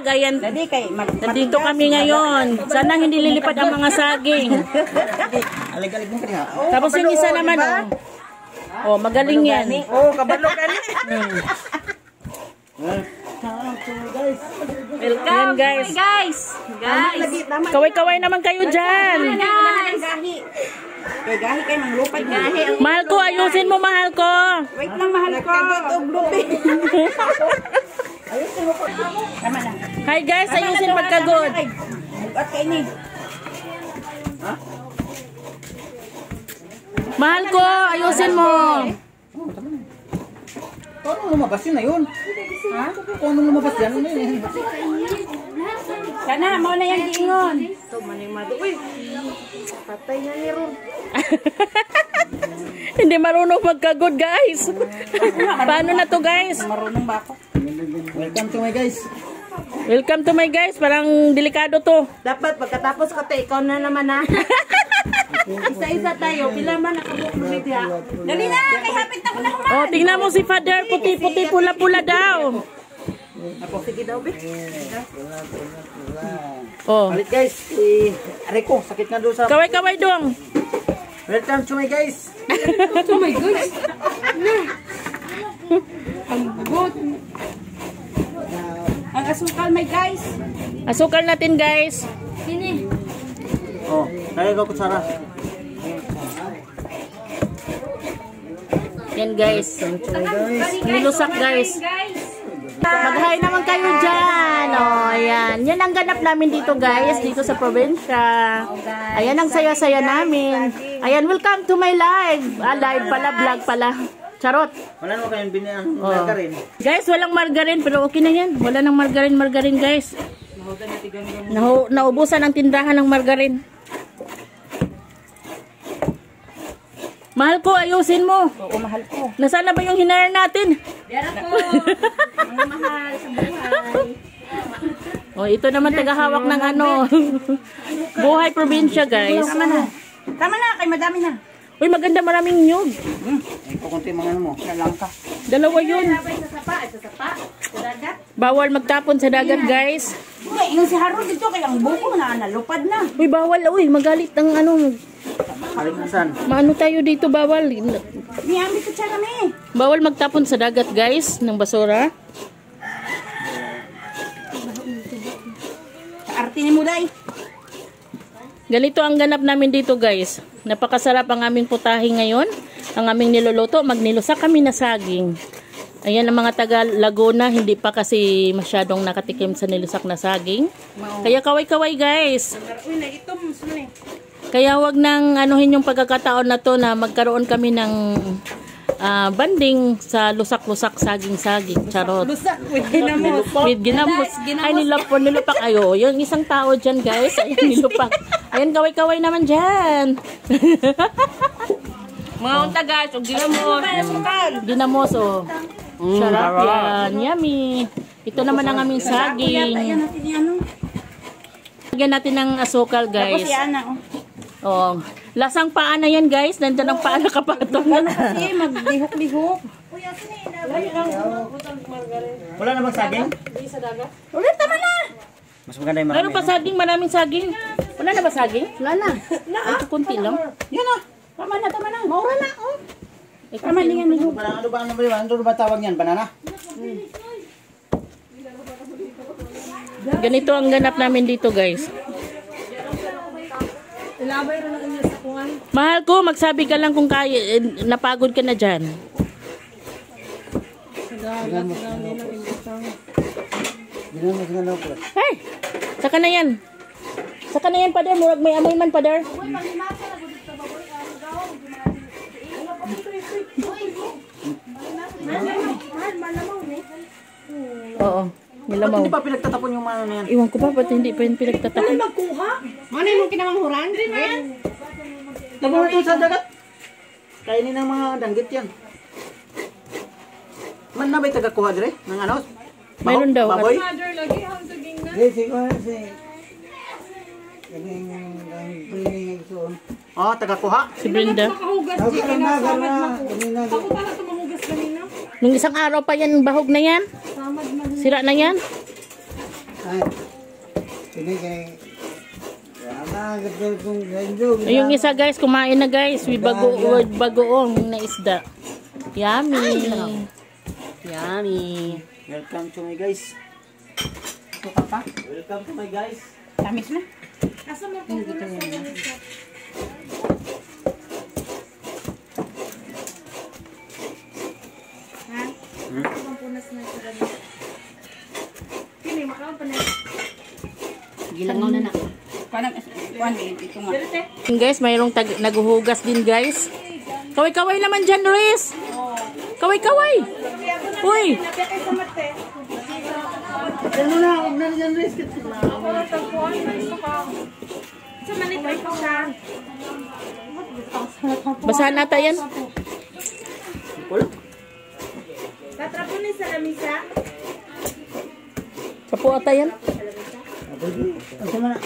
Ayan. Dali kay Nandito kami ngayon. Sana hindi lilipad ang mga saging. Alig-alig mo kaniya. Tapos yung isa naman, oh. Oh, magaling yan. Oh, kabalo gani. Welcome, guys. Guys. Kaway-kaway naman kayo dyan. Kay gahi kay manglupad gahi. Mahal ko, ayusin mo, mahal ko. Wait lang, mahal ko. Ayusin mo po. Tama na. Hi guys, ayusin pagkagod. At kay ni. Ha? Mahal ko, ayusin mo. Kung lumabas yun na yun. Ha? Kung lumabas yan, ano yun? Sana, mo na yung giingon. Ito, maning-mado. Uy, patay na ni Ron. Hindi marunong magkagod, guys. Paano na to, guys? Marunong ba ako? Welcome to my guys. Welcome to my guys. Parang delikado to. Dapat, pagkatapos ko, ikaw na naman ha. Isa-isa tayo. Pila man nakabuklulit ha. Dali na, kay hapit na ko na kumain. Oh, tingnan mo si Father. Puti-puti, pula-pula daw. Ako, sige daw, Bik. Oh. Palit guys. Aray ko, sakit nga doon sa... Kaway-kaway dong. Welcome to my guys. Oh my gosh. Ang good. Ang asukal, my guys. Asukal natin, guys. Sini. Oh, nagagaw ko Sarah. Yan, guys. Nilusak, guys. Mag-hi naman kayo dyan. Oh, ayan. Yan ang ganap namin dito, guys. Dito sa probinsya. Ayan ang saya-saya namin. Ayan, welcome to my live. Live pala, vlog pala. Charot. Wala naman kayong biniyang margarin. Guys, walang margarin. Pero okay na yan. Wala nang margarin, guys. Naubusan ang tindahan ng margarin. Mahal ko, ayusin mo. Oo, mahal ko. Nasaan na ba yung hinire natin? Yara po. Mga mahal sa buhay. Oh, ito naman tagahawak ng ano. Buhay probinsya, guys. Tama na. Tama na, kay madami na. Uy, maganda, maraming nyug. Ay, kukunti mga ano mo. Nalangka. Dalawa yun. Sa sapa. Sa dagat. Bawal magtapon sa dagat, guys. Uy, yung si Harold dito, kay ang buko na nalupad na. Uy, bawal. Uy, magalit ang ano. Kalikasan. Maano tayo dito, bawal. Miyami ko siya kami. Bawal magtapon sa dagat, guys, ng basura. Arte ni mo, day. Ganito ang ganap namin dito, guys. Napakasarap ang aming putahe ngayon. Ang aming niluluto, magnilusak kami na saging. Ayan ang mga taga Laguna, hindi pa kasi masyadong nakatikim sa nilusak na saging. Kaya kaway-kaway, guys. Kaya wag nang anuhin yung pagkakataon na to na magkaroon kami ng banding sa lusak-lusak saging-saging. Charot. Lusak with ginamos. With ginamos. Ay, nilupak. Ayo, yung isang tao dyan, guys. Ayan, nilupak. Ayan, kaway-kaway naman dyan. Mga unta guys. Huwag ginamos. Ginamos, oh. Sarap yan. Yummy. Ito naman ang aming saging. Lagyan natin ng asukal, guys. Oh, lasang paa na yan, guys. Nandiyan ang paa na kapatong. Kasi maglihok-lihok. Wala na bang saging? Ulit, tama na. Mas maganda yung marami. Meron pa saging, maraming saging. Wala na ba saging? Wala na. Ito kunti lang. Yan na. Tama na. Maura na. Tama na yan. Ano ba tawag yan? Banana? Ganito ang ganap namin dito, guys. Mahal ko, magsabi ka lang kung kaya, napagod ka na dyan. Hey! Saka na yan. Pader. Murag may amoy man, Pader. Oo. Nilamaw. Ba't hindi pa pinagtatapon yung ano na yan? Iwan ko pa, ba't hindi pa yung pinagtatapon? Ano yung kinamanghuran? Nabuhay ito sa dagat. Kainin ng mga danggit yan. Man na ba'y tagakuha dire? Ng ano? Mayroon daw. Baboy? Oh, tagakuha. Si Brenda. Nung isang araw pa yan, bahog na yan. Sira na yan. Yung isa guys, kumain na guys. With bagoong na isda. Yummy. Yummy. Welcome to my guys. Ito ka pa? Welcome to my guys. Tamis na. Asa mo po na sa Ha? Ang punas na ito. Kini, makaon pa na. Gilangaw na na. Parang, ito nga. Yun guys, mayroong naguhugas din guys. Kaway-kaway naman dyan, Luis. Kaway-kaway. Uy. Ano na, huwag na dyan, Riz. Sa manipay ko siya. Basahan nata yan. Tatrapo ni sa lamisa. Kapo ata yan. Ano na?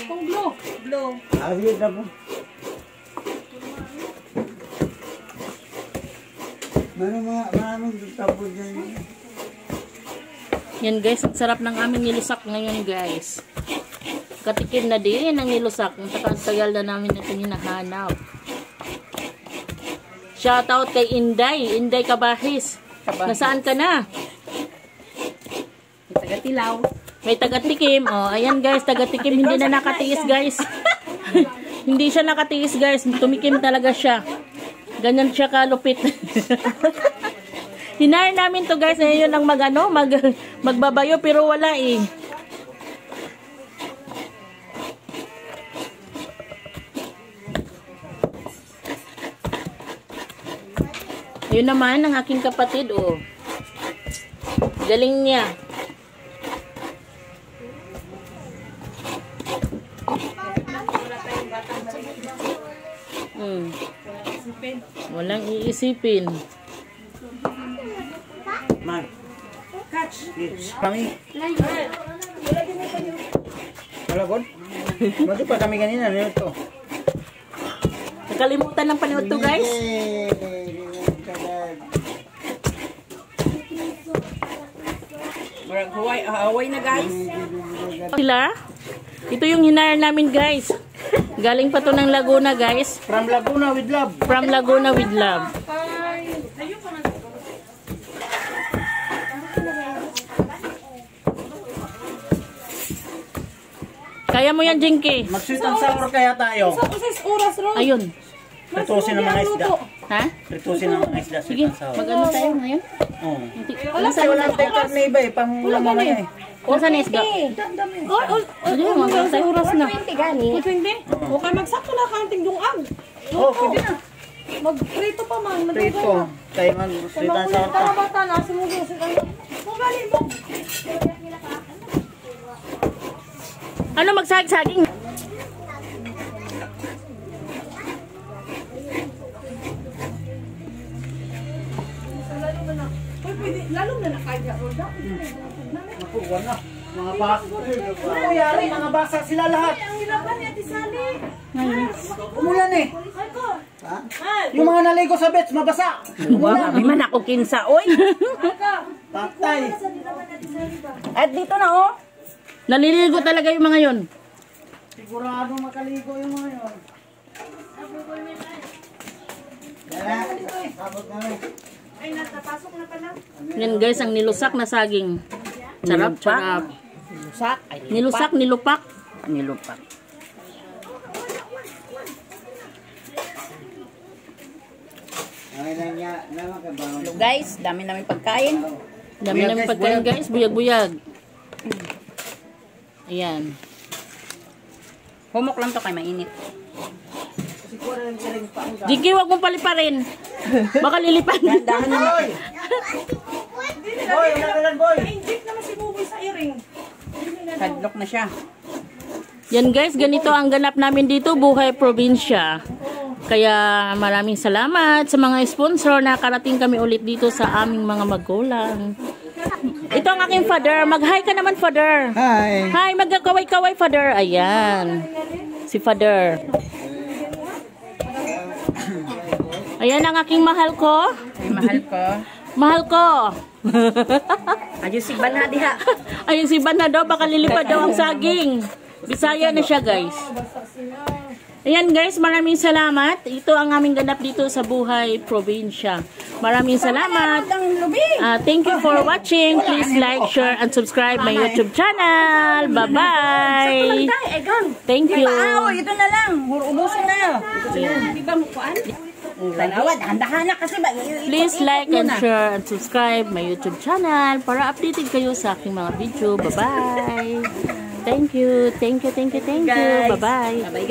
Kung blue. Blue. Agit na po. Maraming tapo dyan. Yan guys, ang sarap ng aming nilusak ngayon guys. Katikim na din ang nilusak. Ang tagal na namin ito hinahanap. Shoutout kay Inday. Inday Kabahis. Nasaan ka na? Taga-tilaw. May taga-tikim. Oh, ayan guys, taga-tikim. Hindi na nakatiis guys. Hindi siya nakatiis guys. Tumikim talaga siya. Ganyan siya kalupit. Hinayar namin to guys. Ngayon ang magbabayo pero wala eh. Yun naman ang aking kapatid, oh. Galing niya. Walang iisipin. Man. Catch. Kami. Wala god? Mati pa kami kanina nito. Nakalimutan ng panood to guys. Haway na guys. Sila, ito yung hinayar namin guys. Galing pa to ng Laguna guys. From Laguna with love. From Laguna with love. Kaya mo yan, Jinky. Mag-sweet and sour kaya tayo. Sa 6 oras ron. Ayun. Pritusin ng mga isda. Ha? Pritusin ng mga isda. Sige, Sweet and sour. mag-ano tayo ngayon? Oo. Nasaan Wala tayong karne iba eh. Pangulam mo eh. Nasaan isda? Sige, mag-ano oras na. 20 gani. 20? Okay, magsakto na kang tingdungag. Oh, pwede na. Mag-prito pa man. Prito. Tayo mag-sweet and sour Tara pa. bata na. Sumugin. Magali mo. Ano magsaging? Lalo na nakaya. Naku, wala. Mga basa. Ano yari? Mga basa sila lahat. Ang hirapan ni Ate Sally. Umulan eh. Ay ko. Ha? Yung mga naligo sa bets, mabasa. Wow, may man ako kinsa, oy. Patay. At dito na, oh. Naliligo talaga yung mga yon. Sigurado makaligo yung mga yun. Yan. Sabot na rin. Ay, natapasok na pala. Yan guys, ang nilusak na saging. Sarap, sarap. Nilusak. Ay, Nilusak, nilupak. nilupak. Ay, na niya. Naman ka ba? Hello guys, dami namin pagkain. Dami namin pagkain guys, buyag-buyag. Ayan. Humok lang to kay mainit. Jiggy, wag mong paliparin. Baka lilipan. Dahan na. Boy! Boy, ulan boy! Na-inject naman si Buboy sa earring. Hadlock na siya. Yan guys, ganito ang ganap namin dito, Buhay Probinsya. Kaya maraming salamat sa mga sponsor na karating kami ulit dito sa aming mga magulang. Ito ang aking father. Mag-hi ka naman, father. Hi! Hi, magkakaway-kaway, father. Ayan. Si father. Ayan ang aking mahal ko. Ay, mahal ko. Mahal ko. Ayos si Ban na diha. Ayun si Ban na daw, baka lilipad daw ang saging. Bisaya na siya guys. Ayan guys, maraming salamat. Ito ang aming ganap dito sa Buhay Probinsya. Maraming salamat. Thank you for watching. Please like, share, and subscribe my YouTube channel. Bye-bye. Thank you. Ito na lang. Ubusin na. Di ba mukuan? Tanawad, handahan na kasi ba? Please like and share and subscribe my YouTube channel para updated kayo sa aking mga video. Bye-bye. Thank you. Thank you. Bye-bye. Bye-bye guys.